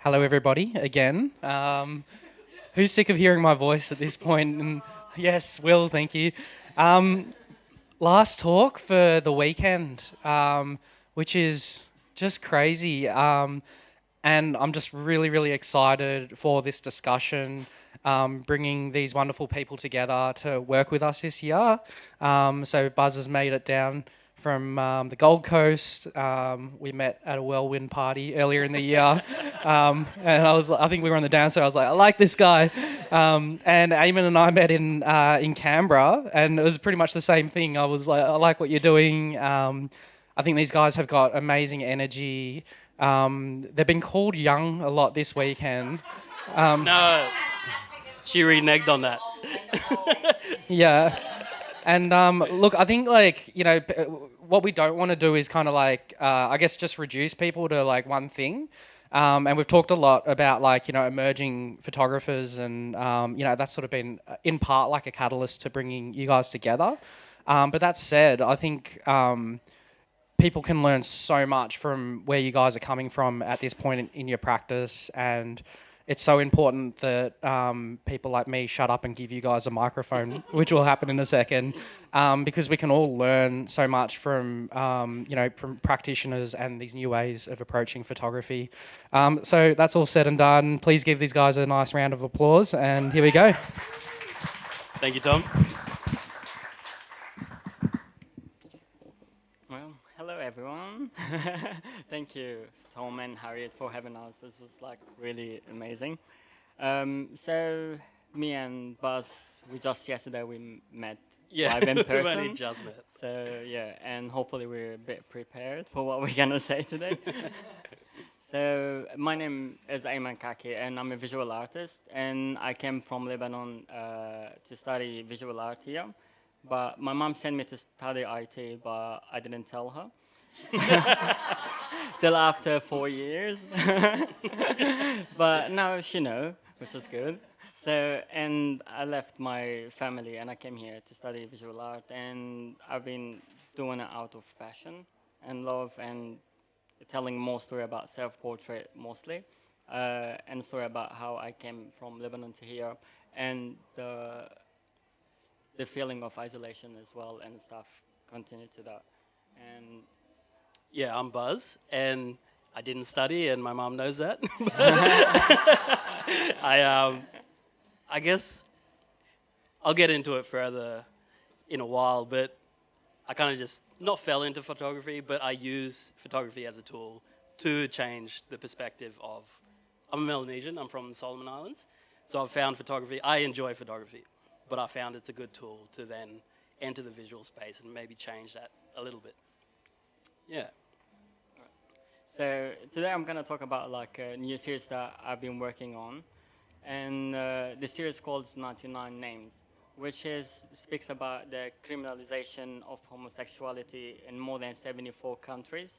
Hello, everybody, again. Who's sick of hearing my voice at this point? And yes, Will, thank you. Um, Last talk for the weekend, which is just crazy. And I'm just really, really excited for this discussion, bringing these wonderful people together to work with us this year. So Buzz has made it down from the Gold Coast. We met at a whirlwind party earlier in the year, and I think we were on the dance floor. I was like, I like this guy. And Eamon and I met in Canberra, and it was pretty much the same thing. I was like, I like what you're doing. I think these guys have got amazing energy. They've been called young a lot this weekend. No, she reneged on that. Yeah. And look, I think what we don't want to do is kind of I guess just reduce people to like one thing. And we've talked a lot about emerging photographers and that's sort of been in part like a catalyst to bringing you guys together. But that said, I think people can learn so much from where you guys are coming from at this point in your practice, and it's so important that people like me shut up and give you guys a microphone, which will happen in a second, because we can all learn so much from from practitioners and these new ways of approaching photography. So that's all said and done. Please give these guys a nice round of applause, and here we go. Thank you, Tom. Well, hello everyone. Thank you, Tom and Harriet, for having us. This was like really amazing. So me and Buzz, we just yesterday met Yeah, live in we've only person. just met. So yeah, and hopefully we're a bit prepared for what we're gonna say today. So my name is Ayman Kaake, and I'm a visual artist. And I came from Lebanon to study visual art here. But my mom sent me to study IT, but I didn't tell her till after 4 years. But now she know, which is good. So and I left my family and I came here to study visual art, and I've been doing it out of passion and love, and telling more story about self-portrait mostly, and story about how I came from Lebanon to here, and the feeling of isolation as well and stuff. Continue to that, and Yeah, I'm Buzz, and I didn't study, and my mom knows that. I I guess I'll get into it further in a while, but I kind of just not fell into photography, but I use photography as a tool to change the perspective of. I'm a Melanesian. I'm from the Solomon Islands, so I've found photography. I enjoy photography, but I found it's a good tool to then enter the visual space and maybe change that a little bit. Yeah. so today I'm gonna talk about like a new series that I've been working on, and the series called 99 Names, which is speaks about the criminalization of homosexuality in more than 74 countries,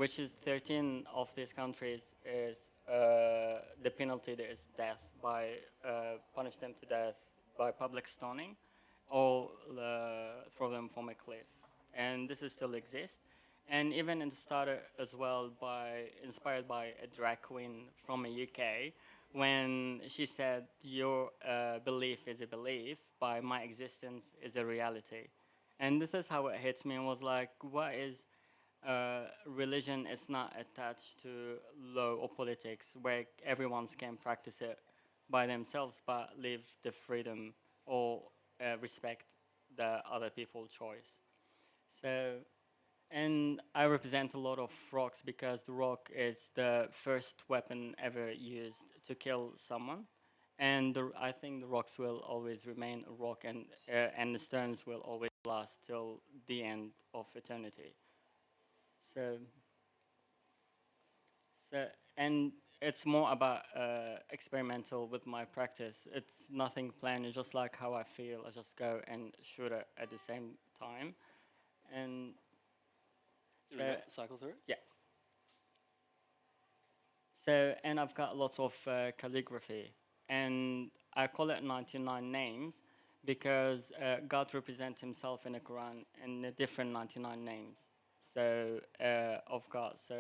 which is 13 of these countries is the penalty there is death by punish them to death by public stoning or throw them from a cliff, and this is still exists. And even it started as well by inspired by a drag queen from the UK when she said, "Your belief is a belief, but my existence is a reality." And this is how it hits me and was like, what is religion is not attached to law or politics where everyone can practice it by themselves but leave the freedom or respect the other people's choice. So and I represent a lot of rocks because the rock is the first weapon ever used to kill someone. And I think the rocks will always remain a rock, and the stones will always last till the end of eternity. So, so and it's more about experimental with my practice. It's nothing planned. It's just like how I feel. I just go and shoot it at the same time, and You so want to cycle through it? yeah. So, and I've got lots of calligraphy, and I call it 99 names because God represents himself in the Quran in the different 99 names. So, of God. So,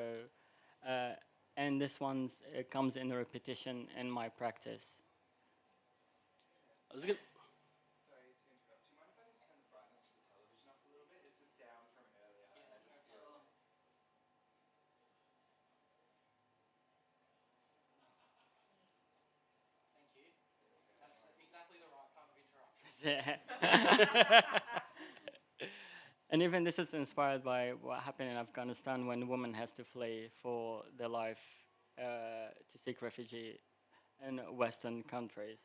uh, and this one comes in repetition in my practice. I was gonna, Yeah. And even this is inspired by what happened in Afghanistan when women has to flee for their life to seek refugee in Western countries.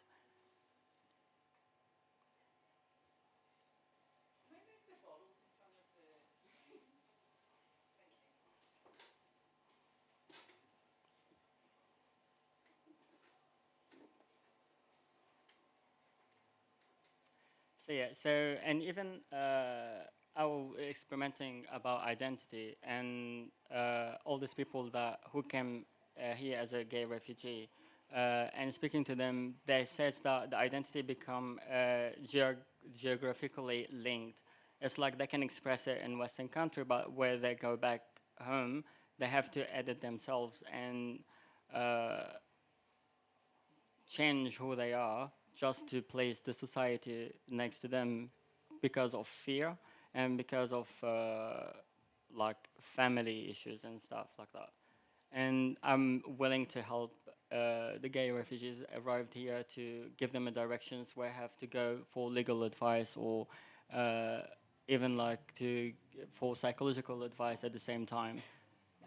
So yeah, so and even I was experimenting about identity and all these people that who came here as a gay refugee, and speaking to them, they says that the identity become geographically linked. It's like they can express it in Western country, but where they go back home, they have to edit themselves and uh, change who they are just to place the society next to them because of fear and because of like family issues and stuff like that. And I'm willing to help the gay refugees arrived here to give them a directions where have to go for legal advice or uh, even like to for psychological advice at the same time.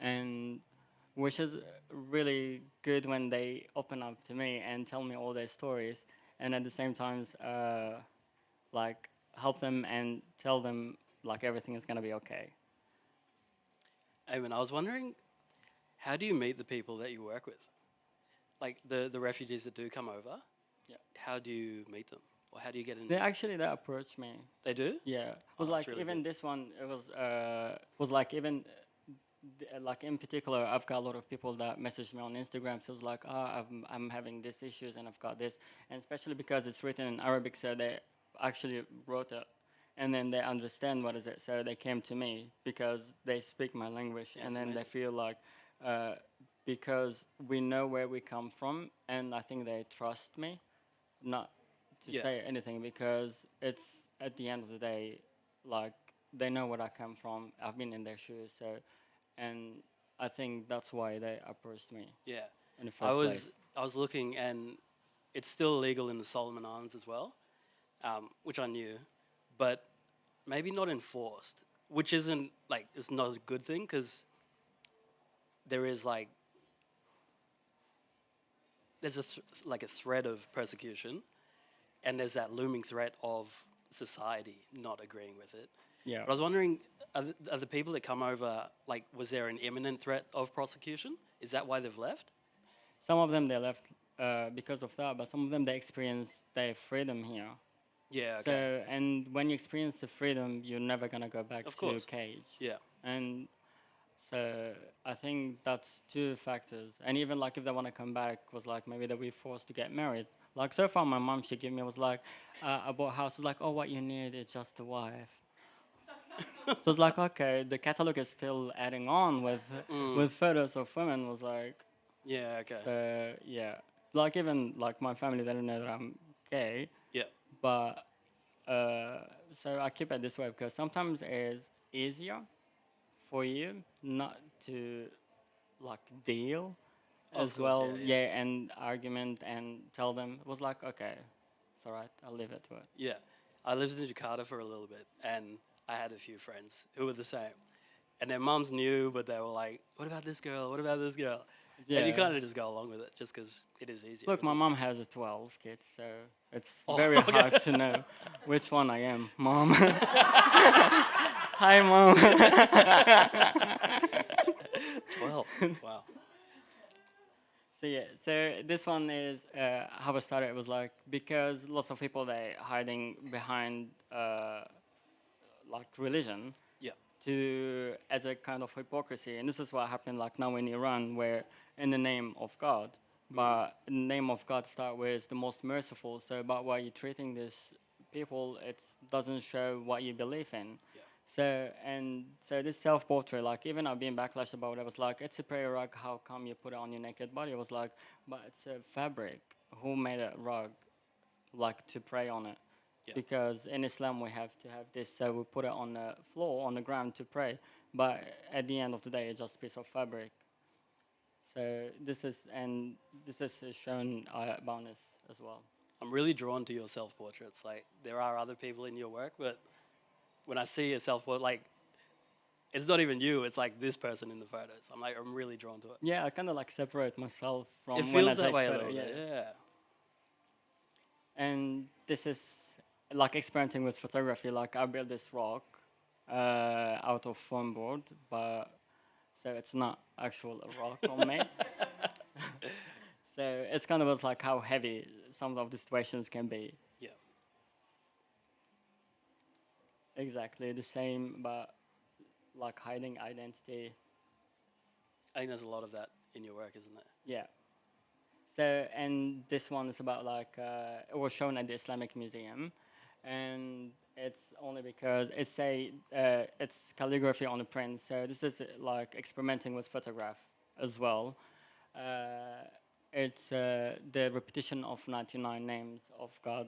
And which is really good when they open up to me and tell me all their stories, and at the same time, like help them and tell them like everything is gonna be okay. Eamon, I was wondering, how do you meet the people that you work with? Like the refugees that do come over, Yeah, how do you meet them? Or how do you get in? they approached me. They do? Yeah, it Oh, was that's like really even good. this one. It was like even like in particular, I've got a lot of people that message me on Instagram. So it's like, I'm having these issues and I've got this, and especially because it's written in Arabic, so they actually wrote it, and then they understand what is it. So they came to me because they speak my language, Yeah, and it's then they amazing. feel like. Uh, because we know where we come from, and I think they trust me, not to Yeah. say anything because it's at the end of the day, like they know where I come from. I've been in their shoes, so and I think that's why they approached me Yeah. in the I first place. was I was looking, and it's still illegal in the Solomon Islands as well, which I knew, but maybe not enforced, which isn't like it's not a good thing because there is like there's like a threat of persecution, and there's that looming threat of society not agreeing with it. Yeah, But I was wondering, are the people that come over like, was there an imminent threat of prosecution? Is that why they've left? some of them they left because of that, but some of them they experienced their freedom here. Yeah. Okay. So and when you experience the freedom, you're never gonna go back Of to your course. cage. Yeah. And so I think that's two factors. And even like if they want to come back, was like maybe they'll be forced to get married. Like so far, my mom she gave me was like, I bought a house. Was like, oh, what you need is just a wife. So it's like okay, the catalog is still adding on Mm. with photos of women. Was like Yeah. Okay. so yeah. Like even like my family they don't know that I'm gay, Yeah. but uh, so I keep it this way because sometimes it's easier for you not to like deal Of as course. well, Yeah. Yeah. yeah, and argument and tell them it was like, okay, it's all right, I'll leave it to it. Yeah. I lived in Jakarta for a little bit, and I had a few friends who were the same. And their mums knew, but they were like, "What about this girl? What about this girl?" And you Yeah. kind of just go along with it, just because it is easier, Look, my isn't it? mom has a 12 kids, so it's Oh, very okay. hard to know which one I am, mom. Hi, mom. 12. Wow. So yeah, so this one is how I started. It was like because lots of people they hiding behind like religion Yeah. to as a kind of hypocrisy, and this is what happened like now in Iran, where in the name of God, Mm. but in the name of God start with the most merciful. So about why you're treating these people, it doesn't show what you believe in. Yeah. So this self-portrait, like even I've been backlash about it. I was like, it's a prayer rug. How come you put it on your naked body? I was like, but it's a fabric. Who made a rug, like to pray on it? Yeah. Because in Islam we have to have this, so we put it on the floor, on the ground to pray. But at the end of the day, it's just a piece of fabric. So this is shown bonus as well. I'm really drawn to your self-portraits. Like there are other people in your work, but when I see a self-portrait, like it's not even you. It's like this person in the photos. I'm really drawn to it. Yeah, I kind of like separate myself from It when I feels that take way a photo, little bit. Yeah. And this is like experimenting with photography. Like I built this rock out of foam board, but so it's not actual rock on me. So it's kind of like how heavy some of the situations can be. Yeah. Exactly the same, but like hiding identity. I think there's a lot of that in your work, isn't there? Yeah. So and this one is about like it was shown at the Islamic Museum, and it's only because it's calligraphy on a print. So this is like experimenting with photograph as well. It's the repetition of 99 names of God,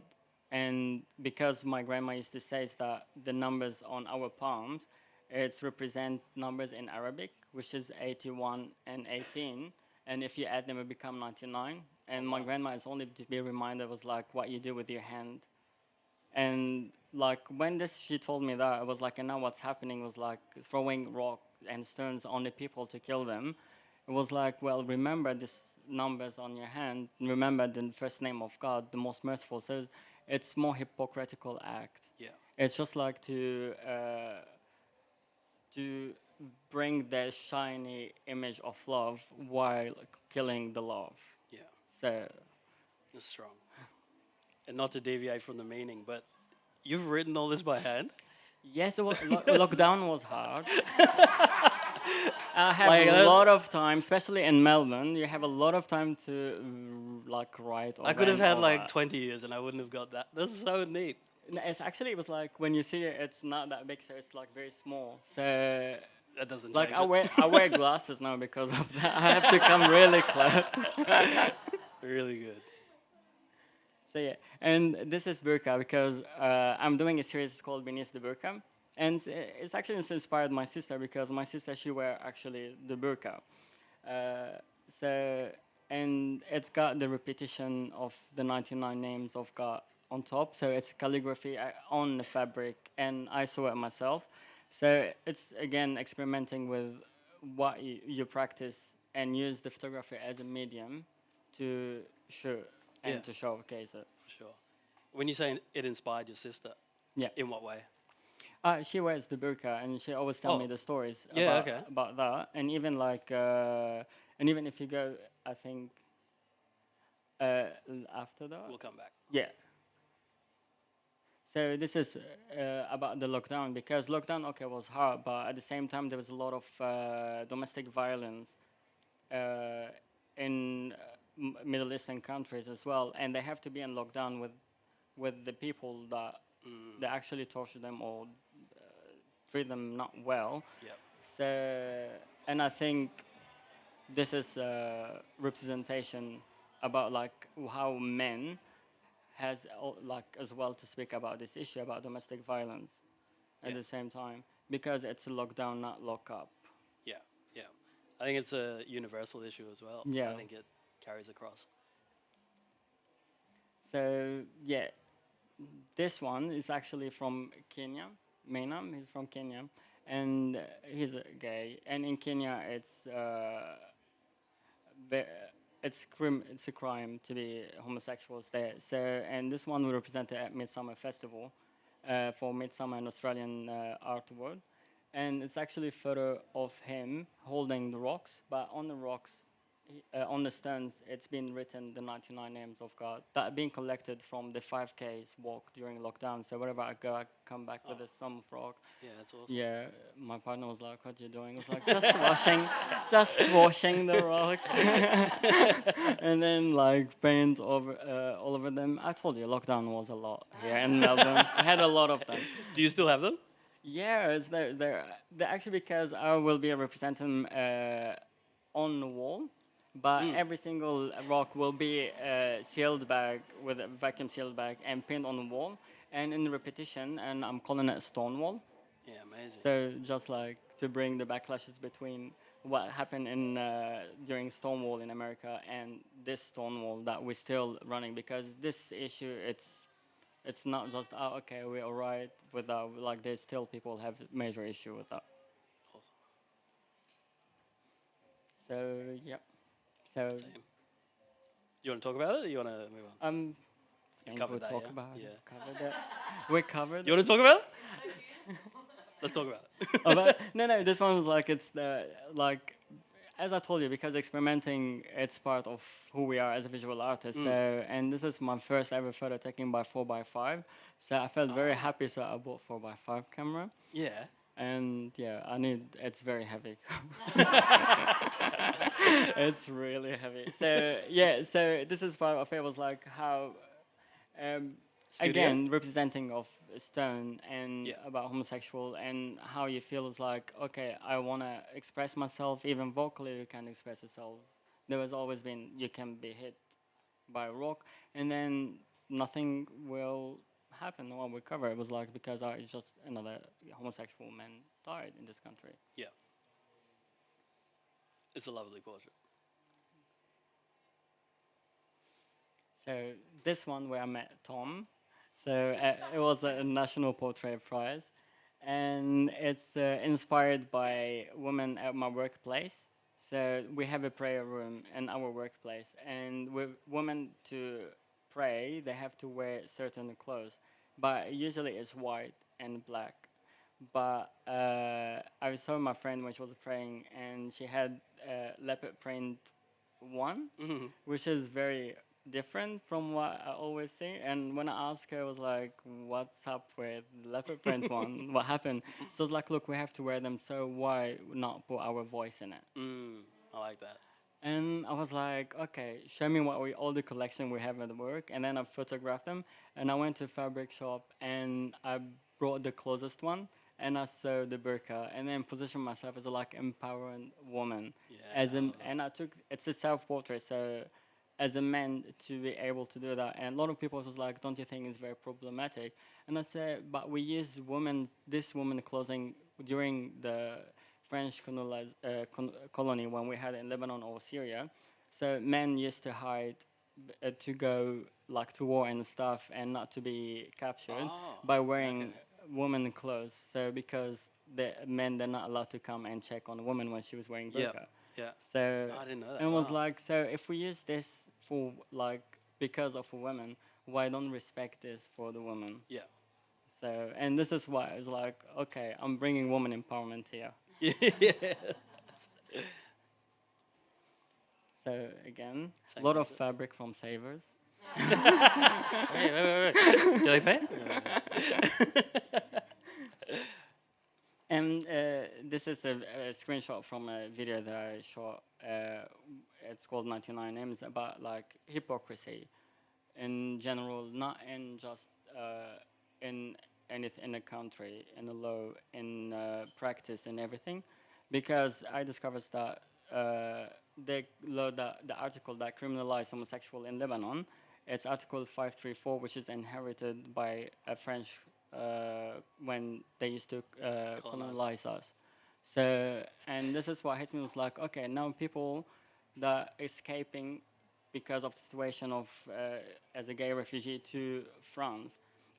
and because my grandma used to say is that the numbers on our palms, it's represent numbers in Arabic, which is 81 and 18, and if you add them, it become 99. And my grandma is only to be reminded was like what you do with your hand. And like when this she told me that, I was like, and now what's happening was like throwing rock and stones on the people to kill them. It was like, well, remember this numbers on your hand. Remember the first name of God, the most merciful. So it's more hypocritical act. Yeah. It's just like to bring the shiny image of love while killing the love. Yeah. So It's strong. And not to deviate from the meaning, but you've written all this by hand? yes, lockdown was hard. I have Like a that- lot of time, especially in Melbourne. You have a lot of time to like write. I over could have and had like over. 20 years and I wouldn't have got that. That's so neat. No, it's actually it was like when you see it, it's not that big, so it's like very small. So That doesn't like change I wear glasses now because of that. I have to come really close. Really good. So yeah, and this is burqa because I'm doing a series called Beneath the Burqa, and it's actually inspired my sister because my sister she wear actually the burqa. So and it's got the repetition of the 99 names of God on top. So it's calligraphy on the fabric, and I saw it myself. So it's again experimenting with what you practice and use the photography as a medium to show and Yeah. to showcase it. For sure. When you say it inspired your sister, Yeah. in what way? She wears the burqa, and she always tell me Oh. the stories Yeah, about, okay. about that. And even like, and even if you go, I think after that, We'll come back. yeah. So this is about the lockdown because lockdown, okay, was hard, but at the same time there was a lot of domestic violence in Middle Eastern countries as well, and they have to be in lockdown with the people that they actually torture them or treat them not well. Yep. So, and I think this is representation about like how men has like as well to speak about this issue about domestic violence at Yeah. the same time because it's a lockdown, not lock up. Yeah, yeah. I think it's a universal issue as well. Yeah. I think it carries across. So yeah, this one is actually from Kenya. Mainam, he's from Kenya, and he's a gay. And in Kenya, it's a crime to be homosexuals there. So and this one we represented at Midsummer Festival for Midsummer and Australian Art Award, and it's actually a photo of him holding the rocks, but on the rocks. On the stones, it's been written the 99 names of God that are being collected from the 5Ks walk during lockdown. So wherever I go, I come back with some of rocks. Yeah, that's awesome. Yeah, my partner was like, "What you doing?" I was like, just washing the rocks, and then like paint over all over them. I told you, lockdown was a lot here in Melbourne. I had a lot of them. Do you still have them? Yeah, it's there actually because I will be representing on the wall, but Mm. every single rock will be sealed back with a vacuum sealed back and pinned on the wall, and in repetition, and I'm calling it stone wall. Yeah, amazing. So just like to bring the backlashes between what happened in during Stonewall in America and this Stonewall that we're still running, because this issue it's not just oh okay we're alright with that, like there's still people have major issue with that. Awesome. So yeah, so Same. You want to talk about it, or you want to move on? I think Covered we'll that, talk yeah? about Yeah. it. Covered that. We covered. You want to talk about it? Let's talk about it. Oh, but no, this one was like it's the like as I told you, because experimenting it's part of who we are as a visual artist. Mm. So and this is my first ever photo taken by 4x5. So I felt very Ah. happy. So I bought 4x5 camera. Yeah. And yeah, I need. It's very heavy. It's really heavy. So yeah, so this is part of it. Was like how, um, Studio? again, representing of stone and Yeah. about homosexual and how you feel is like okay, I wanna express myself. Even vocally, you can express yourself. There has always been you can be hit by a rock, and then nothing will happen or recover. It was like because I just another homosexual man died in this country. Yeah. It's a lovely portrait. So this one where I met Tom. So it was a national portrait prize, and it's inspired by women at my workplace. So we have a prayer room in our workplace, and with women to pray, they have to wear certain clothes, but usually it's white and black. But I saw my friend when she was praying, and she had leopard print one, Hmm. which is very different from what I always see. And when I asked her, I was like, "What's up with the leopard print one? What happened?" So it's like, "Look, we have to wear them, so why not put our voice in it?" I like that. And I was like, "Okay, show me what we all the collection we have at work." And then I photographed them, and I went to a fabric shop, and I brought the closest one. And I sewed the burqa, and then positioned myself as a like empowering woman, Yeah. as I a, love that. and I took it's a self portrait, so as a man to be able to do that. And a lot of people was like, don't you think it's very problematic? And I said, but we use this woman clothing during the French colony when we had it in Lebanon or Syria. So men used to hide to go like to war and stuff and not to be captured Oh, by wearing okay. women clothes. So because the men they're not allowed to come and check on a woman when she was wearing Yep. burqa. Yeah. So I didn't know that. and it was Wow. like, so if we use this for like because of a woman, why don't respect this for the woman? Yeah. So and this is why it's like, okay, I'm bringing woman empowerment here. Yeah. So again, a Same lot of concept. fabric from Savers. Wait. Do they pay? And this is a screenshot from a video that I shot. It's called 99 Names, about like hypocrisy in general, not in just in anything in the country, in the law, in practice, and everything. Because I discovered that the law, the article that criminalized homosexual in Lebanon, it's Article 534, which is inherited by a French when they used to colonize us. So, and this is what hit me was like, okay, now people that escaping because of the situation of as a gay refugee to France,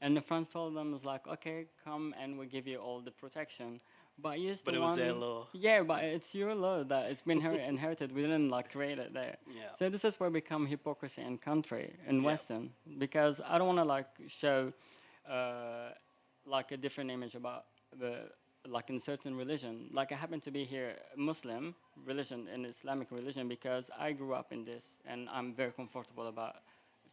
and the France told them was like, okay, come and we give you all the protection. But use But the it one, was their law. yeah, but it's your law that it's been inherited. We didn't like create it there. Yeah. So this is where become hypocrisy in country in Yeah. Western, because I don't want to like show like a different image about the like in certain religion. Like I happen to be here Muslim religion and Islamic religion because I grew up in this and I'm very comfortable about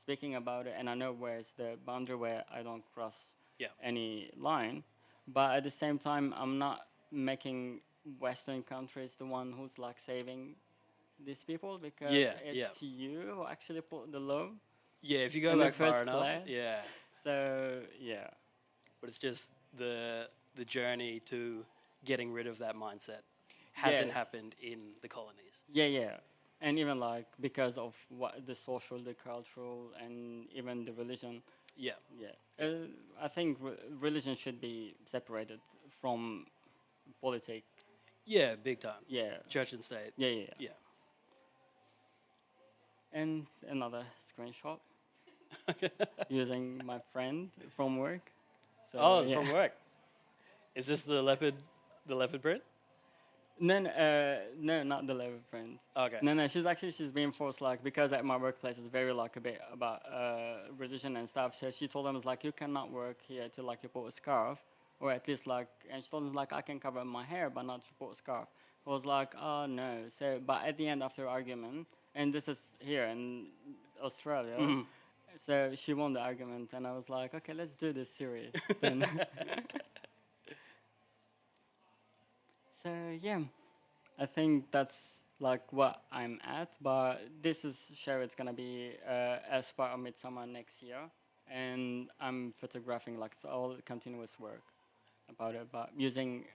speaking about it, and I know where's the boundary where I don't cross Yeah. any line. But at the same time, I'm not making Western countries the one who's like saving these people, because Yeah, it's yeah. you who actually put the law. Yeah, if you go In the back far first enough, place. yeah. So yeah, But it's just the the journey to getting rid of that mindset hasn't Yes. happened in the colonies. Yeah, yeah. And even like because of what the social, the cultural, and even the religion. Yeah. Yeah. I think religion should be separated from politics. Yeah, big time. Yeah. Church and state. Yeah, yeah, yeah. Yeah. And another screenshot using my friend from work. So, Oh, it's yeah. from work. Is this the leopard print? No, no, no, not the level friend. Okay. No, no, she's being forced like because at my workplace it's very like a bit about religion and stuff. So she told them it's like you cannot work here till like you put a scarf, or at least like, and she told them like I can cover my hair but not to put a scarf. I was like, oh no. So but at the end after argument, and this is here in Australia. Mhm. So she won the argument, and I was like, okay, let's do this serious. Then. So yeah, I think that's like what I'm at. But this is show it's gonna be as part of Midsummer next year, and I'm photographing like it's all continuous work about it, but using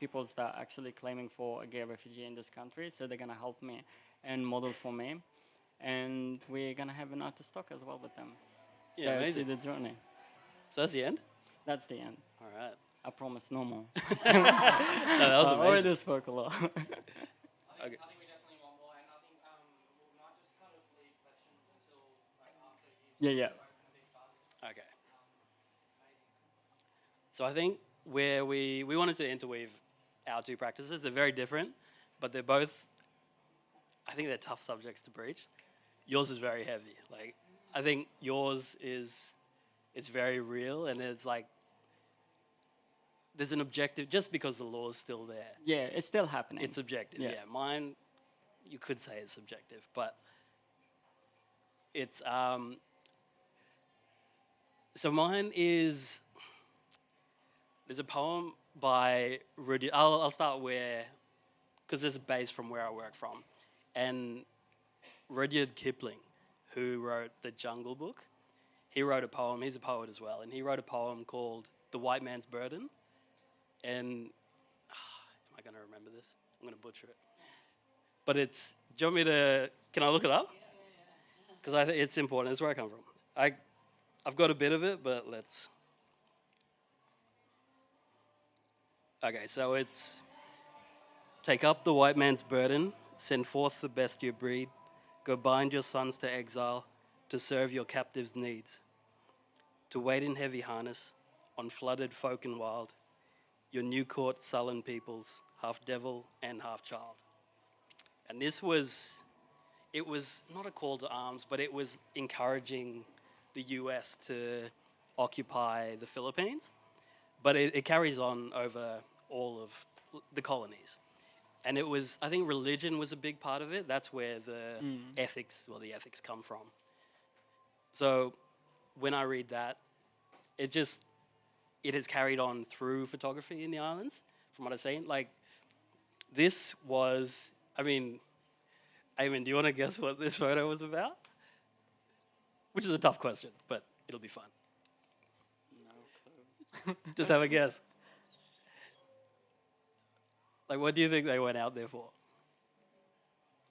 peoples that are actually claiming for a gay refugee in this country, so they're gonna help me and model for me, and we're gonna have an artist talk as well with them. Yeah, So see amazing. the journey. So that's the end? That's the end. All right. I promise no more. No, that was I already amazing. spoke a lot. Okay. I think we definitely want more, and I think we might just kind of leave questions until like after you. Yeah, yeah. Spoken a bit, Buzz. Okay. Amazing. So I think where we wanted to interweave our two practices, they're very different, but they're both, I think they're tough subjects to breach. Yours is very heavy. Like, I think yours is, it's very real, and it's like, there's an objective, just because the law is still there, Yeah, it's still happening. it's objective. Yeah. Yeah. Mine, you could say it's subjective, but it's, so mine is, there's a poem by Rudyard. I'll start where, because this is based from where I work from, and Rudyard Kipling, who wrote the Jungle Book, he wrote a poem. He's a poet as well, and he wrote a poem called "The White Man's Burden." And am I going to remember this? I'm going to butcher it. But it's. Do you want me to? Can I look it up? Because I think it's important. It's where I come from. I've got a bit of it, but let's. Okay, so it's take up the white man's burden, send forth the best you breed, go bind your sons to exile, to serve your captives' needs, to wait in heavy harness, on flooded folk and wild, your new court sullen peoples, half devil and half child. And this was, it was not a call to arms, but it was encouraging the US to occupy the Philippines. But it carries on over all of the colonies. And it was, I think religion was a big part of it. That's where the ethics come from. So when I read that, it has carried on through photography in the islands, from what I've seen. Like, this was, I mean, Ayman, do you want to guess what this photo was about? Which is a tough question, but it'll be fun. No clue. Just have a guess. Like, what do you think they went out there for?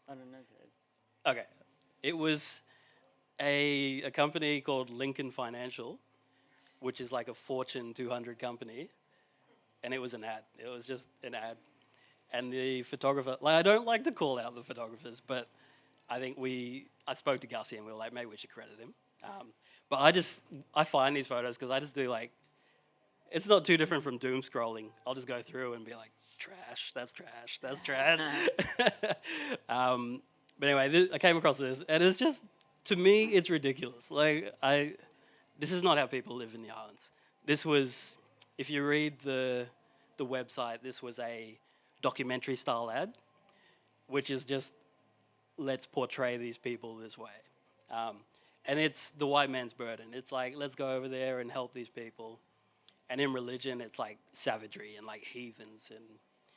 I don't know. Jade. Okay. It was a company called Lincoln Financial, which is like a Fortune 200 company. And it was an ad. It was just an ad. And the photographer, like, I don't like to call out the photographers, but I think I spoke to Gussie and we were like, maybe we should credit him. But I find these photos because I just do like, it's not too different from doom scrolling. I'll just go through and be like, trash, that's trash, that's trash. But anyway, I came across this, and it's just, to me, it's ridiculous. Like, this is not how people live in the islands. This was, if you read the website, this was a documentary style ad, which is just, let's portray these people this way. And it's the white man's burden. It's like, let's go over there and help these people. And in religion, it's like savagery and like heathens and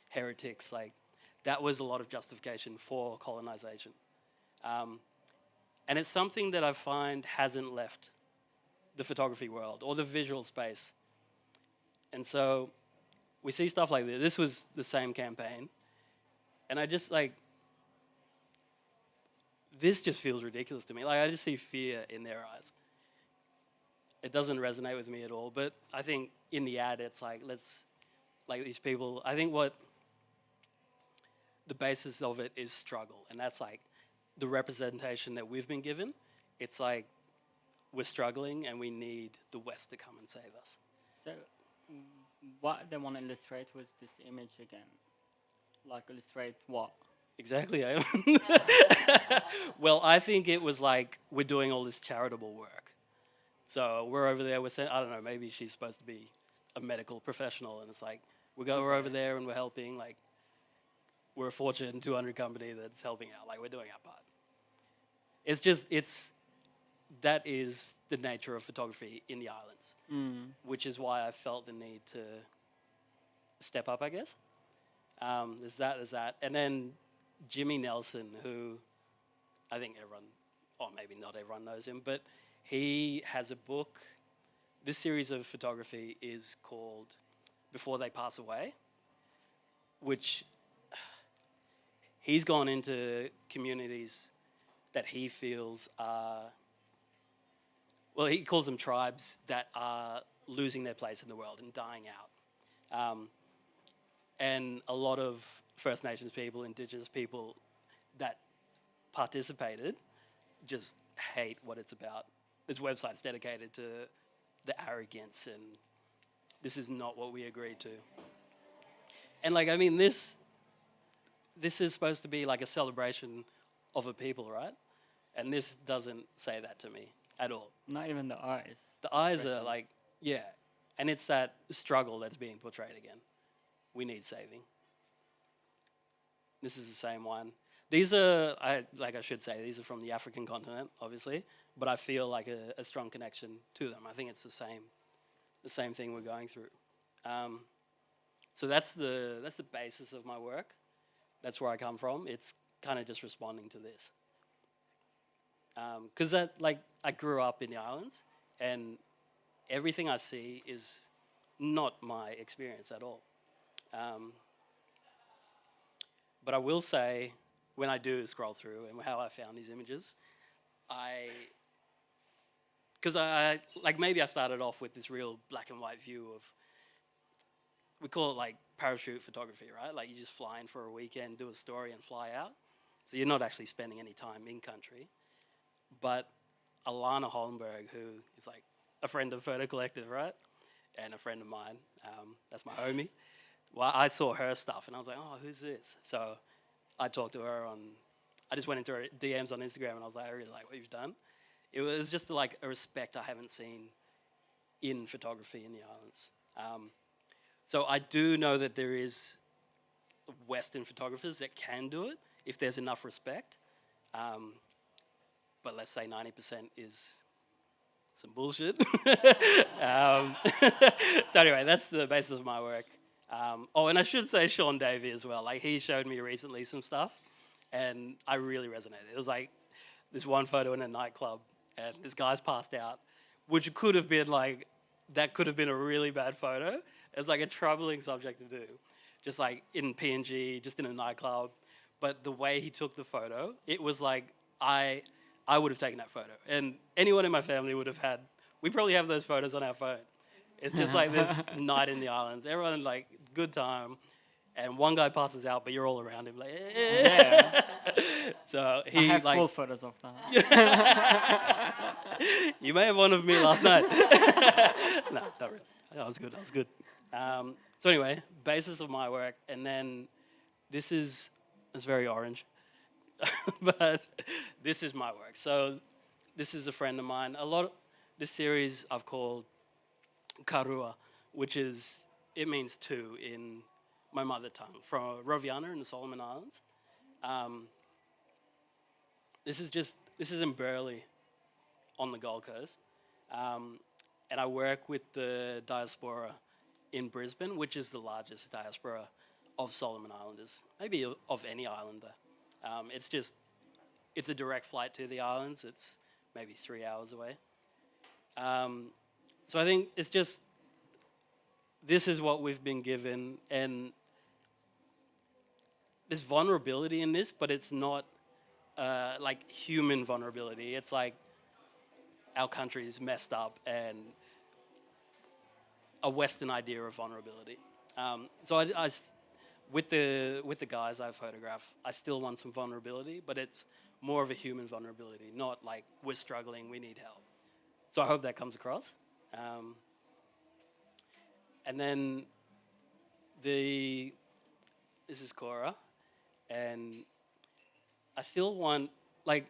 heretics. Like, that was a lot of justification for colonization. And it's something that I find hasn't left the photography world or the visual space. And so we see stuff like this. This was the same campaign, and I just like this just feels ridiculous to me. Like I just see fear in their eyes. It doesn't resonate with me at all. But I think in the ad, it's like let's like these people. I think what the basis of it is struggle, and that's like the representation that we've been given. It's like we're struggling, and we need the West to come and save us. So, what they want to illustrate with this image again? Like illustrate what? Exactly. Well, I think it was like we're doing all this charitable work. So we're over there. We're saying, I don't know. Maybe she's supposed to be a medical professional, and it's like we're over there and we're helping. Like we're a Fortune 200 company that's helping out. Like we're doing our part. It's just that is the nature of photography in the islands, which is why I felt the need to step up, I guess. There's that. And then Jimmy Nelson, who I think everyone, or maybe not everyone knows him, but he has a book. This series of photography is called Before They Pass Away, which he's gone into communities that he feels are, well, he calls them tribes that are losing their place in the world and dying out. And a lot of First Nations people, Indigenous people that participated just hate what it's about. This website's dedicated to the arrogance, and this is not what we agreed to. And like, I mean, this is supposed to be like a celebration of a people, right? And this doesn't say that to me at all. Not even the eyes. The eyes are like, yeah. And it's that struggle that's being portrayed again. We need saving. This is the same one. These are, I should say, these are from the African continent, obviously, but I feel like a strong connection to them. I think it's the same thing we're going through. So that's the basis of my work. That's where I come from. It's kind of just responding to this. Because I grew up in the islands, and everything I see is not my experience at all. But I will say, when I do scroll through and how I found these images, because I maybe I started off with this real black and white view of, we call it like parachute photography, right? Like you just fly in for a weekend, do a story and fly out. So you're not actually spending any time in country. But Alana Holmberg, who is like a friend of Photo Collective, right? And a friend of mine, that's my homie. Well, I saw her stuff and I was like, oh, who's this? So I talked to her I just went into her DMs on Instagram and I was like, I really like what you've done. It was just like a respect I haven't seen in photography in the islands. So I do know that there is Western photographers that can do it if there's enough respect. But let's say 90% is some bullshit. So anyway, that's the basis of my work. And I should say Sean Davey as well. Like he showed me recently some stuff, and I really resonated. It was like this one photo in a nightclub, and this guy's passed out, which could have been like, that could have been a really bad photo. It's like a troubling subject to do, just like in PNG, just in a nightclub. But the way he took the photo, it was like I would have taken that photo, and anyone in my family would have had. We probably have those photos on our phone. It's just like this night in the islands. Everyone like good time, and one guy passes out, but you're all around him like. Yeah. So he I have like full photos of that. You may have one of me last night. No, not really. That was good. So anyway, basis of my work, and then it's very orange, but this is my work. So this is a friend of mine. This series I've called Karua, which it means two in my mother tongue, from Roviana in the Solomon Islands. This is in Burleigh on the Gold Coast. And I work with the diaspora in Brisbane, which is the largest diaspora of Solomon Islanders, maybe of any islander. It's a direct flight to the islands. It's maybe 3 hours away. So I think it's just this is what we've been given, and there's vulnerability in this, but it's not like human vulnerability. It's like our country is messed up and a Western idea of vulnerability. So with the guys I photograph, I still want some vulnerability, but it's more of a human vulnerability, not like we're struggling, we need help. So I hope that comes across. Um, and then this is Cora, and I still want like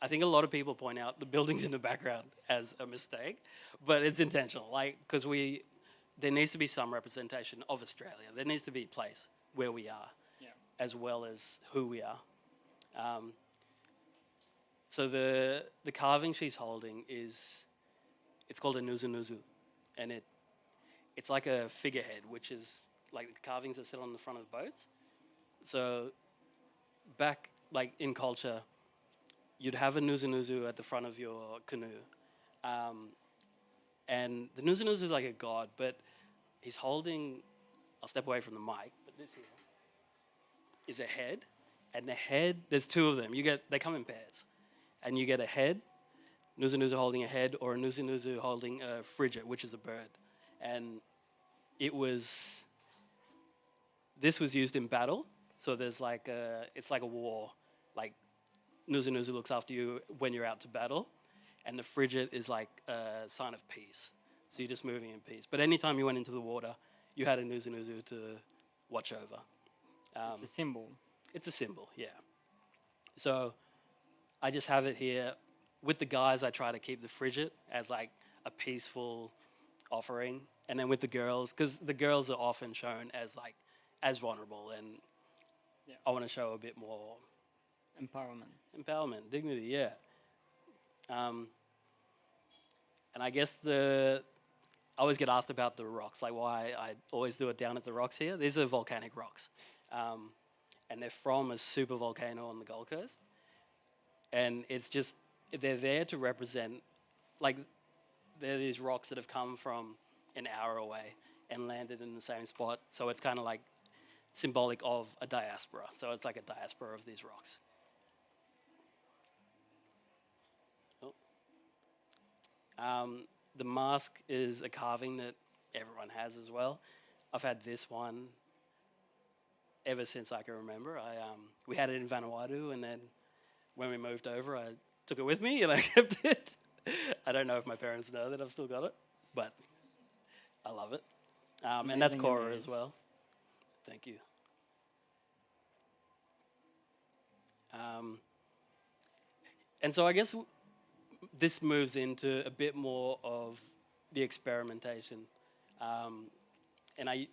I think a lot of people point out the buildings in the background as a mistake, but it's intentional. Like because there needs to be some representation of Australia. There needs to be a place where we are, Yeah. as well as who we are. Um, so the carving she's holding it's called a nuzu nuzu, and it's like a figurehead, which is like the carvings that sit on the front of boats. So back like in culture, you'd have a nuzu nuzu at the front of your canoe, and the nuzu nuzu is like a god, but he's holding. I'll step away from the mic, but this here is a head, and the head. There's two of them. They come in pairs, and you get a head, nuzu nuzu holding a head, or a nuzu nuzu holding a frigate, which is a bird, and this was used in battle. So there's it's like a war, like nuzu nuzu looks after you when you're out to battle, and the frigate is like a sign of peace. So you're just moving in peace. But anytime you went into the water, you had a nuzu nuzu to watch over. It's a symbol. It's a symbol, yeah. So I just have it here. With the guys, I try to keep the frigate as like a peaceful offering, and then with the girls, because the girls are often shown as vulnerable, and Yeah. I want to show a bit more Empowerment. dignity, yeah. And I guess I always get asked about the rocks, like why I always do it down at the rocks here. These are volcanic rocks, and they're from a super volcano on the Gold Coast, and they're there to represent, like, they're these rocks that have come from an hour away and landed in the same spot, so it's kind of like symbolic of a diaspora. So it's like a diaspora of these rocks. The mask is a carving that everyone has as well. I've had this one ever since I can remember. We had it in Vanuatu, and then when we moved over, I took it with me and I kept it. I don't know if my parents know that I've still got it, but I love it. And that's Amazing Cora image. as well. Thank you. And so I guess this moves into a bit more of the experimentation. And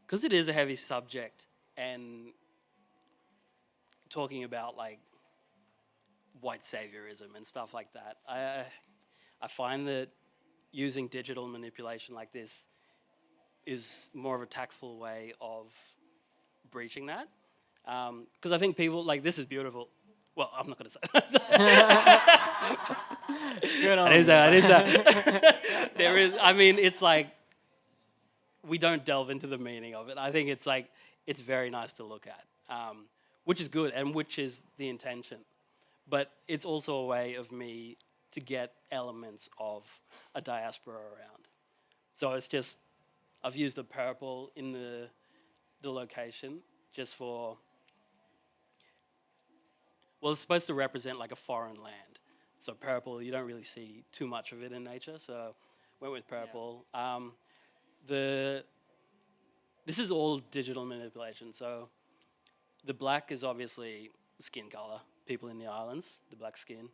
because it is a heavy subject, and talking about like white saviorism and stuff like that, I find that using digital manipulation like this is more of a tactful way of breaching that. Because I think people like this is beautiful. Well, I'm not going to say that. Good on I didn't you. say that. There is. I mean, it's like we don't delve into the meaning of it. I think it's like it's very nice to look at, which is good and which is the intention. But it's also a way of me to get elements of a diaspora around. So it's just I've used the purple in the location just for. Well, it's supposed to represent like a foreign land. So purple, you don't really see too much of it in nature. So went with purple. This is all digital manipulation. So the black is obviously skin color, people in the islands, the black skin.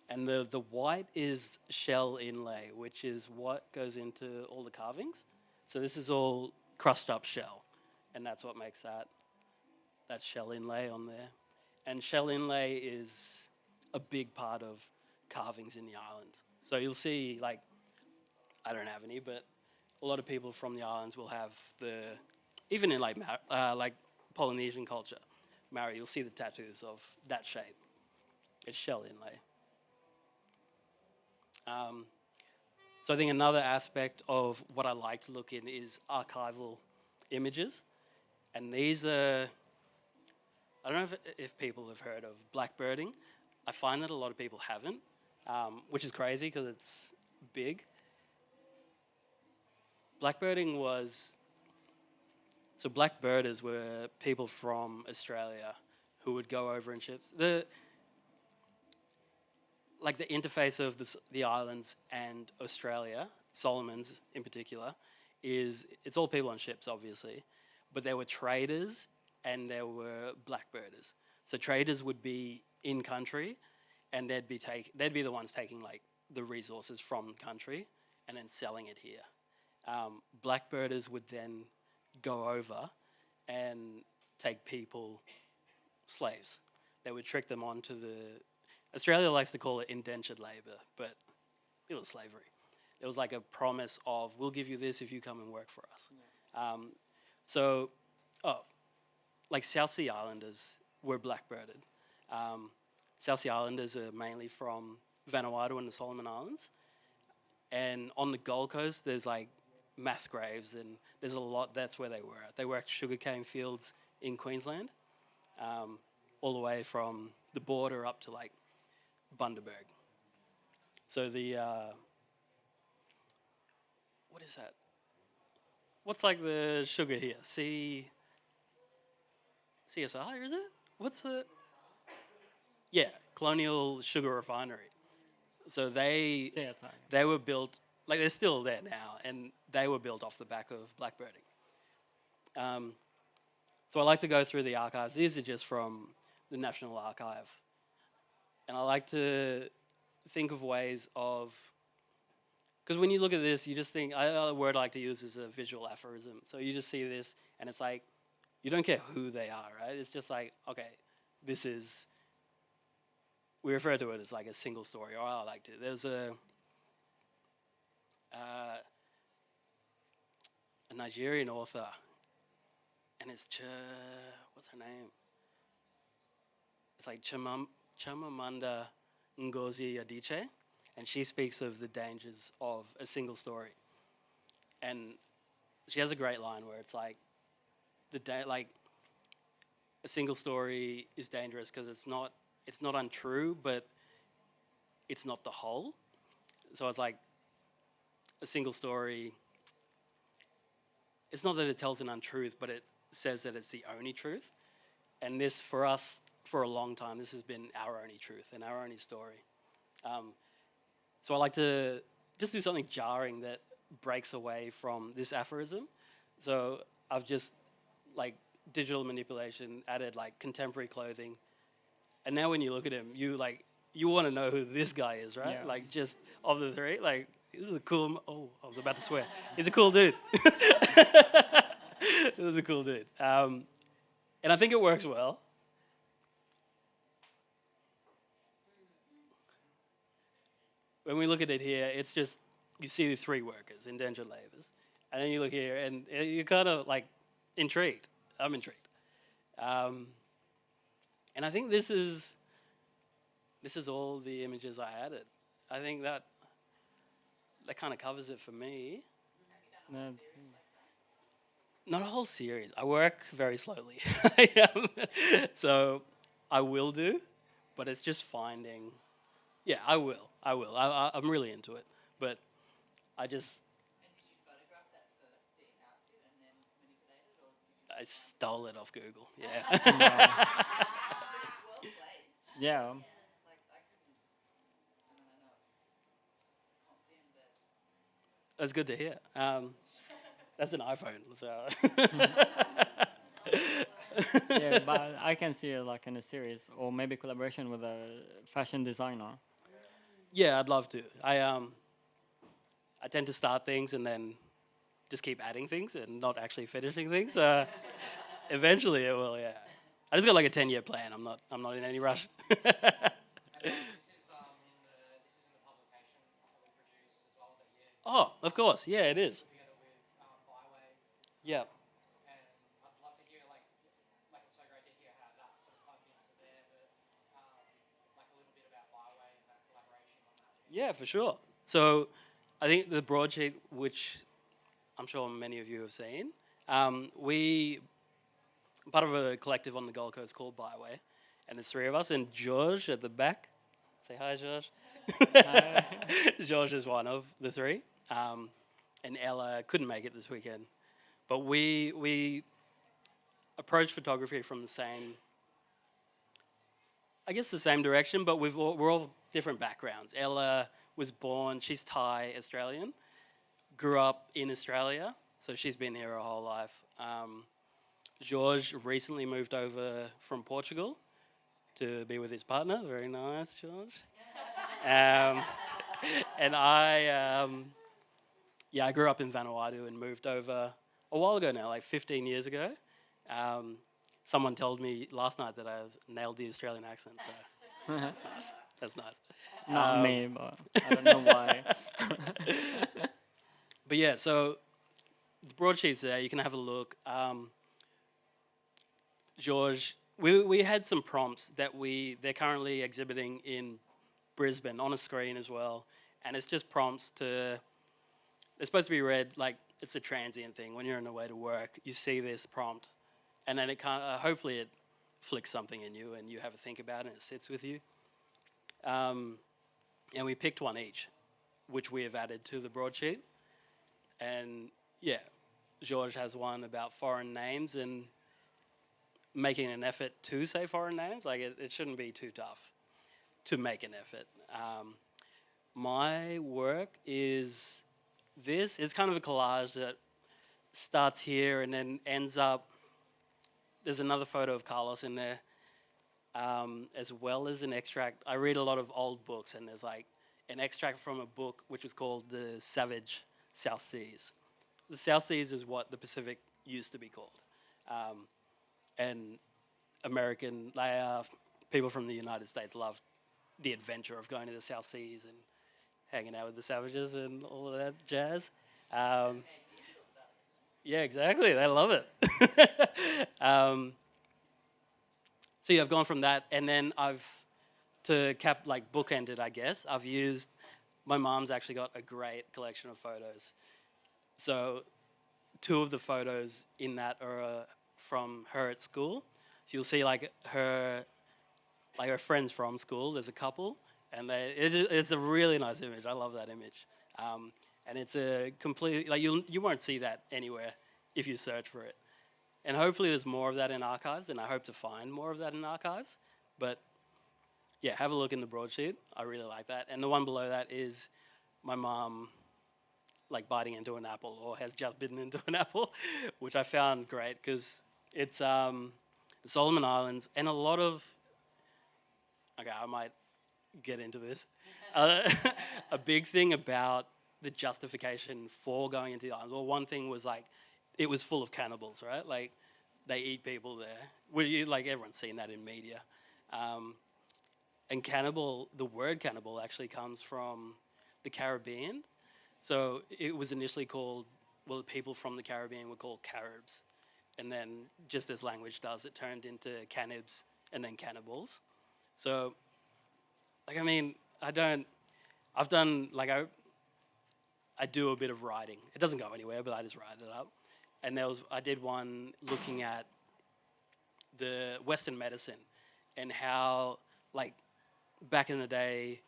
And the white is shell inlay, which is what goes into all the carvings. So this is all crushed up shell. And that's what makes that shell inlay on there. And shell inlay is a big part of carvings in the islands. So you'll see, like, I don't have any, but a lot of people from the islands will have even in like Polynesian culture, Maori, you'll see the tattoos of that shape. It's shell inlay. So I think another aspect of what I like to look in is archival images, and these are, I don't know if people have heard of blackbirding. I find that a lot of people haven't, which is crazy because it's big. Blackbirding was, so blackbirders were people from Australia who would go over in ships. Like the interface of the islands and Australia, Solomon's in particular, is it's all people on ships, obviously, but there were traders and there were blackbirders. So traders would be in country, and they'd be the ones taking like the resources from the country and then selling it here. Blackbirders would then go over and take people slaves. They would trick them onto the. Australia likes to call it indentured labor, but it was slavery. It was like a promise of, we'll give you this if you come and work for us. Yeah. So, like South Sea Islanders were blackbirded. South Sea Islanders are mainly from Vanuatu and the Solomon Islands. And on the Gold Coast, there's like mass graves, and there's a lot, that's where they were at. They were at sugarcane fields in Queensland, all the way from the border up to like Bundaberg. So the, what is that? What's like the sugar here? CSR, is it? What's the? Yeah, Colonial Sugar Refinery. So they were built, like they're still there now, and they were built off the back of blackbirding. So I like to go through the archives. These are just from the National Archive. And I like to think of ways of, because when you look at this, you just think, a word I like to use is a visual aphorism. So you just see this, and it's like, you don't care who they are, right? It's just like, okay, this is, we refer to it as like a single story, or I like to. There's a Nigerian author, and it's what's her name? It's like Chimamanda Ngozi Adichie, and she speaks of the dangers of a single story. And she has a great line where it's like, like a single story is dangerous because it's not untrue, but it's not the whole. So it's like a single story. It's not that it tells an untruth, but it says that it's the only truth. And this, for us, for a long time, this has been our only truth and our only story. So I like to just do something jarring that breaks away from this aphorism. So I've just, like, digital manipulation, added, like, contemporary clothing. And now when you look at him, you want to know who this guy is, right? Yeah. Like, just of the three, like, this is a cool, I was about to swear. He's a cool dude. This is a cool dude. And I think it works well. When we look at it here, it's just, you see the three workers, indentured labourers. And then you look here, and you're kind of, like, intrigued. I'm intrigued. And I think this is all the images I added. I think that kind of covers it for me. Not a whole series. I work very slowly. So I will do, but it's just finding. Yeah, I will. I'm really into it, but I just. And did you photograph that first, the outfit, and then manipulate it, or did you? I stole it off Google. Yeah. But it's well placed. Yeah. Like I couldn't. I mean, I know it's comped in, but. That's good to hear. That's an iPhone. So. Yeah, but I can see it like in a series, or maybe collaboration with a fashion designer. Yeah, I'd love to. I tend to start things and then just keep adding things and not actually finishing things. Eventually it will. Yeah. I just got like a 10-year plan. I'm not in any rush. This is in the publication that we produce as well that you. Oh, of course. Yeah, it is. Together with Byway. Yeah. And I'd love to hear like it's so great to hear how that sort of plugged into there, but like a little bit about Byway and that collaboration on that. Yeah, for sure. So I think the broadsheet, which I'm sure many of you have seen, we part of a collective on the Gold Coast called Byway, and there's three of us, and George at the back. Say hi, George. Hi. George is one of the three, and Ella couldn't make it this weekend. But we approach photography from the same, I guess, the same direction, but we're all different backgrounds. Ella was born, she's Thai Australian, grew up in Australia, so she's been here her whole life. George recently moved over from Portugal to be with his partner. Very nice, George. And I grew up in Vanuatu and moved over a while ago now, like 15 years ago. Someone told me last night that I nailed the Australian accent, so that's nice. That's nice. Not me, but I don't know why. But yeah, so the broadsheet's there. You can have a look. George, we had some prompts that they're currently exhibiting in Brisbane on a screen as well, and it's just prompts to. They're supposed to be read like it's a transient thing. When you're on the way to work, you see this prompt, and then it hopefully it flicks something in you, and you have a think about it, and it sits with you. And we picked one each, which we have added to the broadsheet. And yeah, George has one about foreign names and making an effort to say foreign names. Like it shouldn't be too tough to make an effort. My work is this. It's kind of a collage that starts here and then ends up. There's another photo of Carlos in there, as well as an extract. I read a lot of old books, and there's like an extract from a book which was called The Savage South Seas. The South Seas is what the Pacific used to be called. And American people from the United States loved the adventure of going to the South Seas and hanging out with the savages and all of that jazz. Yeah, exactly. They love it. So yeah, I've gone from that, and then bookend it, I guess. I've used, my mom's actually got a great collection of photos. So 2 of the photos in that are from her at school. So you'll see her friends from school. There's a couple, and it's a really nice image. I love that image. And it's a completely, you won't see that anywhere if you search for it. And hopefully there's more of that in archives, and I hope to find more of that in archives. But yeah, have a look in the broadsheet. I really like that. And the one below that is my mom biting into an apple, or has just bitten into an apple, which I found great because it's the Solomon Islands, and a lot of, okay, I might get into this. A big thing about the justification for going into the islands, well, one thing was it was full of cannibals, right? Like, they eat people there. Everyone's seen that in media. And the word cannibal actually comes from the Caribbean. So it was initially called, the people from the Caribbean were called Caribs. And then, just as language does, it turned into cannibs and then cannibals. So, I do a bit of writing. It doesn't go anywhere, but I just write it up. And I did one looking at the Western medicine and how, back in the day,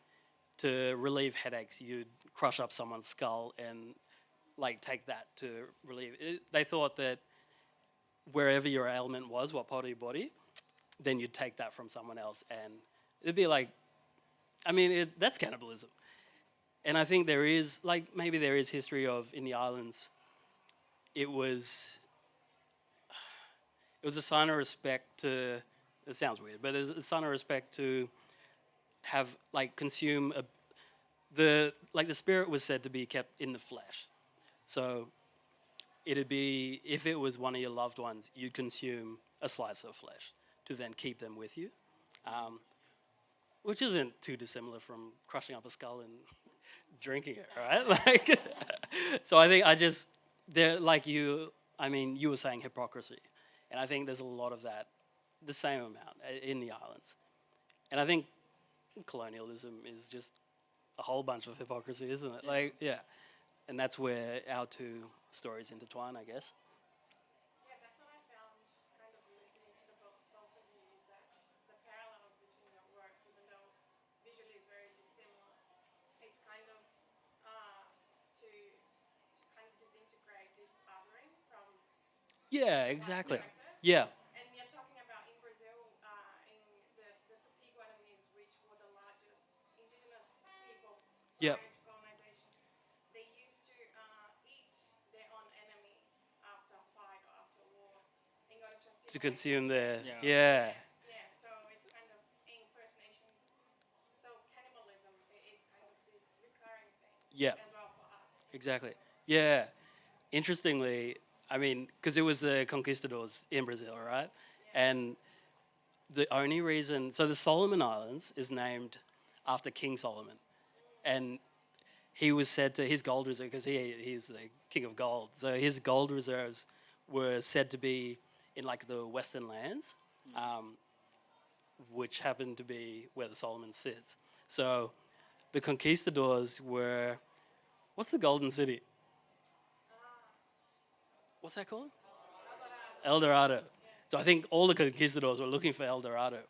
to relieve headaches, you'd crush up someone's skull and, take that to relieve it. They thought that wherever your ailment was, what part of your body, then you'd take that from someone else. And it'd be that's cannibalism. And I think there is, maybe there is history of, in the islands, it was a sign of respect to, it sounds weird, but it's a sign of respect to have, consume the spirit was said to be kept in the flesh. So it'd be, if it was one of your loved ones, you'd consume a slice of flesh to then keep them with you, which isn't too dissimilar from crushing up a skull and drinking it, right? So I think you were saying hypocrisy, and I think there's a lot of that, the same amount in the islands. And I think colonialism is just a whole bunch of hypocrisy, isn't it? Yeah. Like, yeah, and that's where our two stories intertwine, I guess. Yeah, that's what I found kind of listening to the both of you is that the parallels between your work, even though visually is very dissimilar, it's kind of to kind of disintegrate this othering from Yeah, one exactly. perspective. Yeah, And you're talking about in Brazil, in the Tupi Guaranis, which were the largest indigenous people yeah, prior to colonization, they used to eat their own enemy after a fight or after war in order to to assimilate consume into the Yeah. yeah, yeah. So it's kind of in First Nations. So cannibalism, it's kind of this recurring thing yeah, as well for us. exactly. Yeah. Interestingly, I mean, because it was the conquistadors in Brazil, right? Yeah. And the only reason, so the Solomon Islands is named after King Solomon, and he was said to his gold reserve because he's the king of gold. So his gold reserves were said to be in like the Western lands, um, which happened to be where the Solomon sits. So the conquistadors were, what's the Golden City? What's that called? El Dorado. So I think all the conquistadors were looking for El Dorado,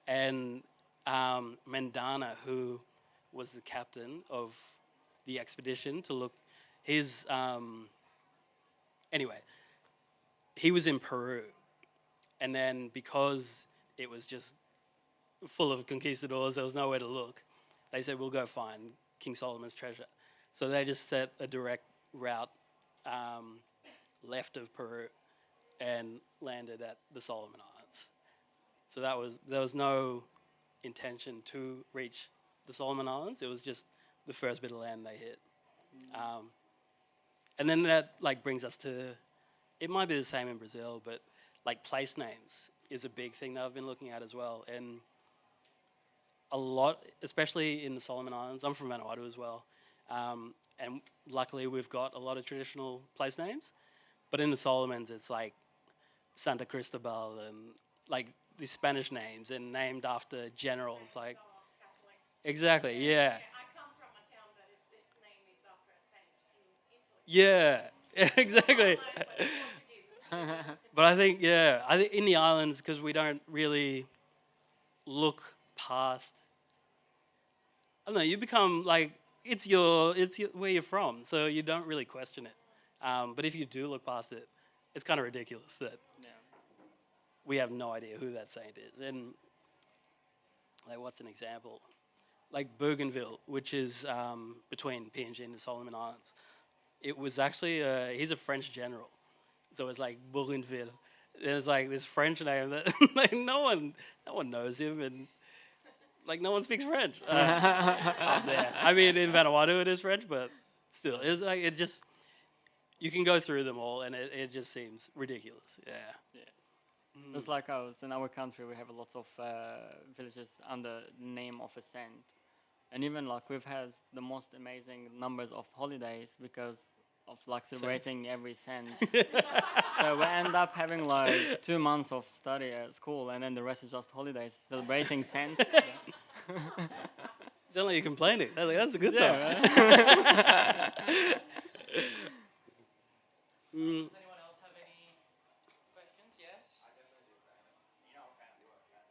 and Mendana, who was the captain of the expedition to look, his anyway, he was in Peru, and then because it was just full of conquistadors, there was nowhere to look. They said, "We'll go find King Solomon's treasure." So they just set a direct route um, left of Peru and landed at the Solomon Islands. So there was no intention to reach the Solomon Islands. It was just the first bit of land they hit. Um, and then that like brings us to, it might be the same in Brazil, but like place names is a big thing that I've been looking at as well. And a lot, especially in the Solomon Islands, I'm from Vanuatu as well. And luckily we've got a lot of traditional place names. But in the Solomons, it's like Santa Cristobal and like these Spanish names and named after generals. Like, So Catholic. exactly, yeah. I come from a town that its name is after a saint in Italy. Yeah, exactly. Colonized by the Portuguese. But I think, yeah, I think in the islands, because we don't really look past, I don't know, you become like, where you're from, so you don't really question it. But if you do look past it, it's kind of ridiculous that Yeah. we have no idea who that saint is. And like, what's an example? Like Bougainville, which is between PNG and the Solomon Islands. It was actually he's a French general, so it's like Bougainville. There's like this French name that like no one knows him, and like no one speaks French up there. I mean, in Vanuatu it is French, but still, it's like it just you can go through them all, and it just seems ridiculous. Yeah. Yeah. It's like us in our country. We have lots of villages under the name of a saint, and even like we've had the most amazing numbers of holidays because of like celebrating every saint. So we end up having like 2 months of study at school, and then the rest is just holidays celebrating saints. Sound like you're complaining. That's a good Yeah, time. Mm, Does anyone else have any questions? Yes. I definitely do, Brandon. You know I'm a fan of your work, right?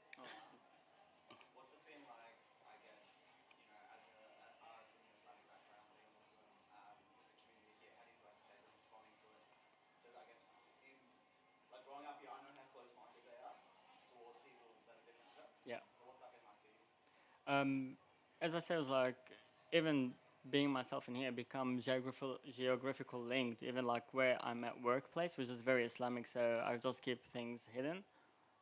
What's it been like, I guess, as an artist with an Islamic background, being Muslim, with the community here? How do you feel like they've been responding to it? Because I guess, in like growing up here, I know how close-minded they are towards people that are different to them. Yeah. So what's that been like for you? As I said, it's like even being myself in here become geographical linked, even like where I'm at workplace, which is very Islamic, so I just keep things hidden.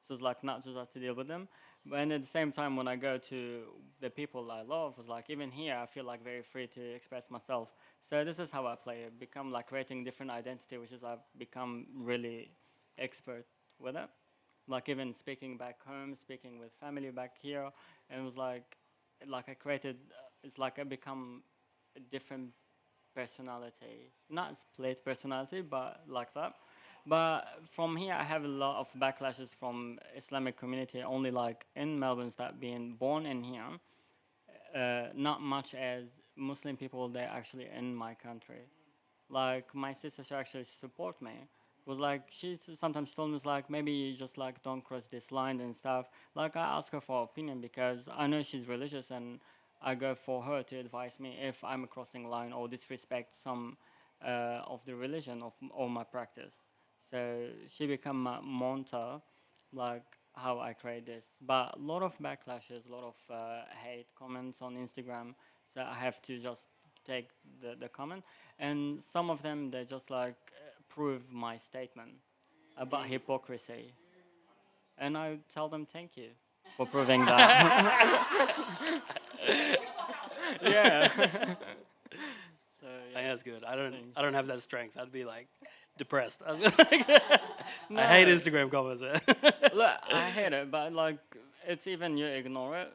So it's like not just have to deal with them. But at the same time, when I go to the people I love, it's like even here I feel like very free to express myself. So this is how I play it. Become like creating different identity, which is I've become really expert with it. Like even speaking back home, speaking with family back here, and it was like I created. It's like I become a different personality, not split personality, but like that. But from here, I have a lot of backlashes from Islamic community. Only like in Melbourne, that being born in here, not much as Muslim people they actually in my country. Like my sister, she actually support me. Was like sometimes told me was like maybe you just like don't cross this line and stuff. Like I ask her for opinion because I know she's religious and I go for her to advise me if I'm crossing line or disrespect some of the religion of or my practice. So she become my mentor, like how I create this. But a lot of backlashes, a lot of hate comments on Instagram. So I have to just take the comment, and some of them they just like prove my statement about hypocrisy, and I tell them thank you for proving that. Yeah. So I think yeah. that's good. I don't. Thanks. I don't have that strength. I'd be like depressed. I'd be like, I hate No. Instagram comments. Man. Look, I hate it, but like it's even you ignore it,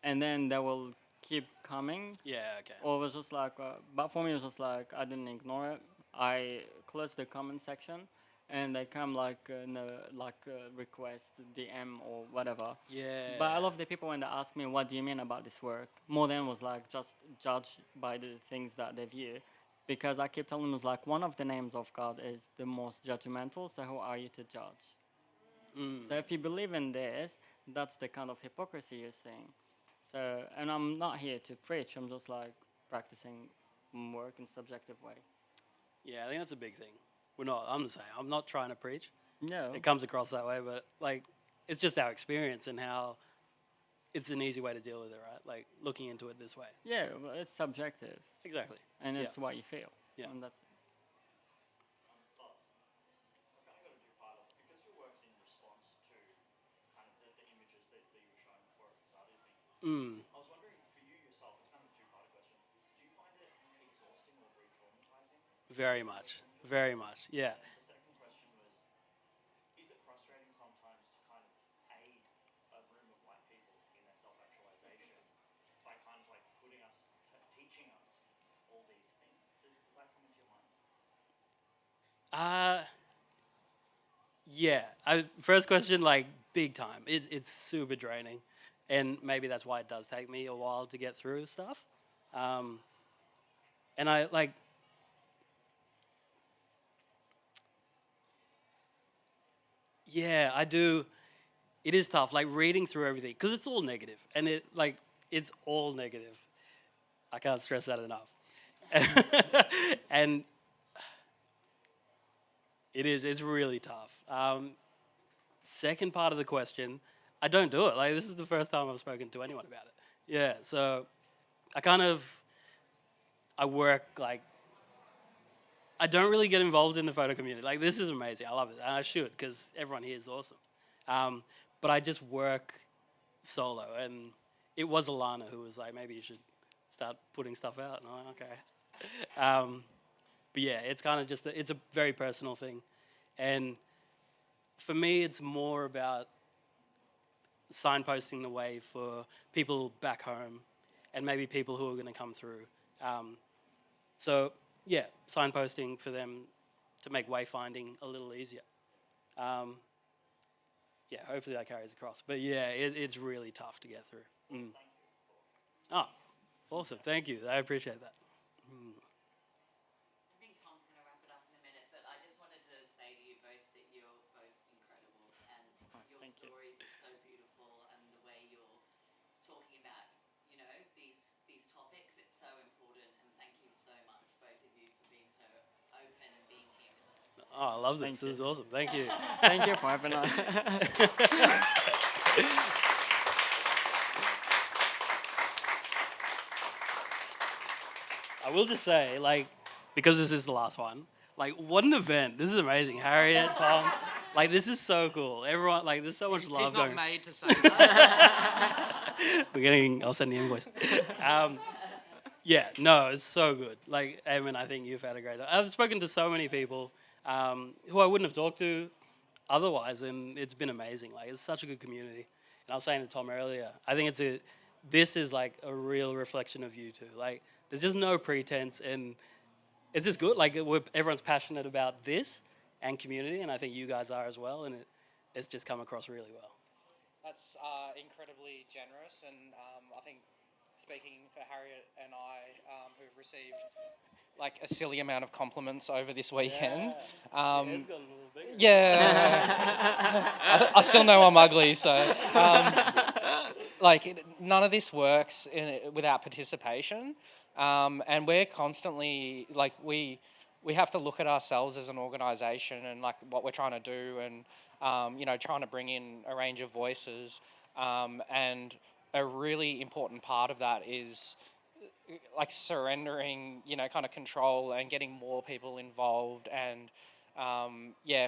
and then they will keep coming. Yeah. Okay. Or it was just like, but for me, it was just like I didn't ignore it. I closed the comment section, and they come like no, like request, DM or whatever. Yeah. But I love the people when they ask me, "What do you mean about this work?" More than was like just judge by the things that they view, because I keep telling them was like one of the names of God is the most judgmental. So who are you to judge? Mm. So if you believe in this, that's the kind of hypocrisy you're seeing. So, and I'm not here to preach. I'm just like practicing work in subjective way. Yeah, I think that's a big thing. We're not. I'm the same. I'm not trying to preach. No. It comes across that way, but like, it's just our experience and how it's an easy way to deal with it, right? Like looking into it this way. Yeah, well, it's subjective, Exactly. and Yeah. it's what you feel. Yeah. And that's Buzz, I've kind of got a two-parter because your work's in response to kind of the images that you were showing before it started things. Mm. I was wondering for you yourself, it's kind of a two-parter question. Do you find it exhausting or re-traumatizing? Very much. Very much. Yeah. And the second question was, is it frustrating sometimes to kind of aid a room of white people in their self-actualization by kind of like putting us, teaching us all these things? Does that come into your mind? Yeah. First question, like big time. It's super draining, and maybe that's why it does take me a while to get through stuff. And I like. Yeah, I do. It is tough, like reading through everything, because it's all negative, and it's all negative. I can't stress that enough. And it's really tough. Second part of the question, I don't do it. Like this is the first time I've spoken to anyone about it. Yeah, so I kind of I work like I don't really get involved in the photo community. Like this is amazing. I love it, and I should because everyone here is awesome. But I just work solo, and it was Alana who was like, maybe you should start putting stuff out. And I'm like, okay. But yeah, it's kind of just it's a very personal thing, and for me, it's more about signposting the way for people back home, and maybe people who are going to come through. So yeah, signposting for them to make wayfinding a little easier. Yeah, hopefully that carries across. But yeah, it's really tough to get through. Mm. Oh, awesome. Thank you. I appreciate that. Mm. I think Tom's going to wrap it up in a minute, but I just wanted to say to you both that you're both incredible and your thank you. stories are so beautiful and the way you're talking about, these topics, it's so important, and thank you so much, both of you, for being so open and being here with us today. Oh, I love this. Thank This is you. awesome. Thank you. Thank you for having us. I will just say, like, because this is the last one, like, what an event. This is amazing. Harriet, Tom, like, this is so cool. Everyone, like, there's so much love He's not going. made to say that. I'll send the invoice. Yeah, no, it's so good. Like, Ayman, I think you've had a great time. I've spoken to so many people who I wouldn't have talked to otherwise, and it's been amazing. Like, it's such a good community. And I was saying to Tom earlier, I think this is like a real reflection of you two. Like, there's just no pretense, and it's just good. Like, everyone's passionate about this and community, and I think you guys are as well, and it's just come across really well. That's incredibly generous, and I think speaking for Harriet and I, who've received like a silly amount of compliments over this weekend. Yeah, it's gotten a little bigger. Yeah, I still know I'm ugly, so none of this works without participation, and we're constantly like we have to look at ourselves as an organisation and like what we're trying to do, and trying to bring in a range of voices, and a really important part of that is like surrendering, kind of control and getting more people involved. And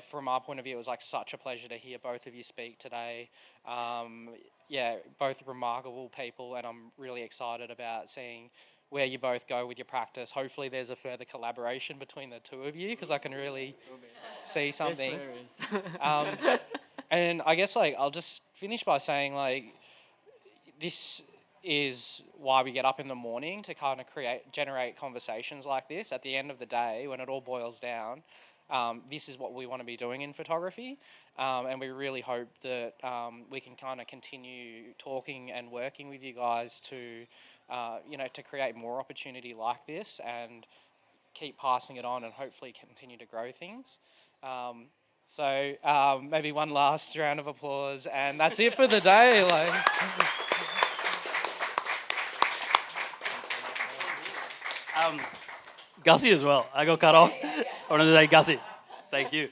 from our point of view, it was like such a pleasure to hear both of you speak today. Both remarkable people, and I'm really excited about seeing where you both go with your practice. Hopefully there's a further collaboration between the two of you, because I can really see something. Yes, there is. And I guess like I'll just finish by saying like this is why we get up in the morning, to kind of generate conversations like this. At the end of the day, when it all boils down, this is what we want to be doing in photography, and we really hope that we can kind of continue talking and working with you guys to, to create more opportunity like this and keep passing it on and hopefully continue to grow things. Maybe one last round of applause, and that's it for the day. Gussie as well. I got cut off. I wanted to say Gussie. Thank you.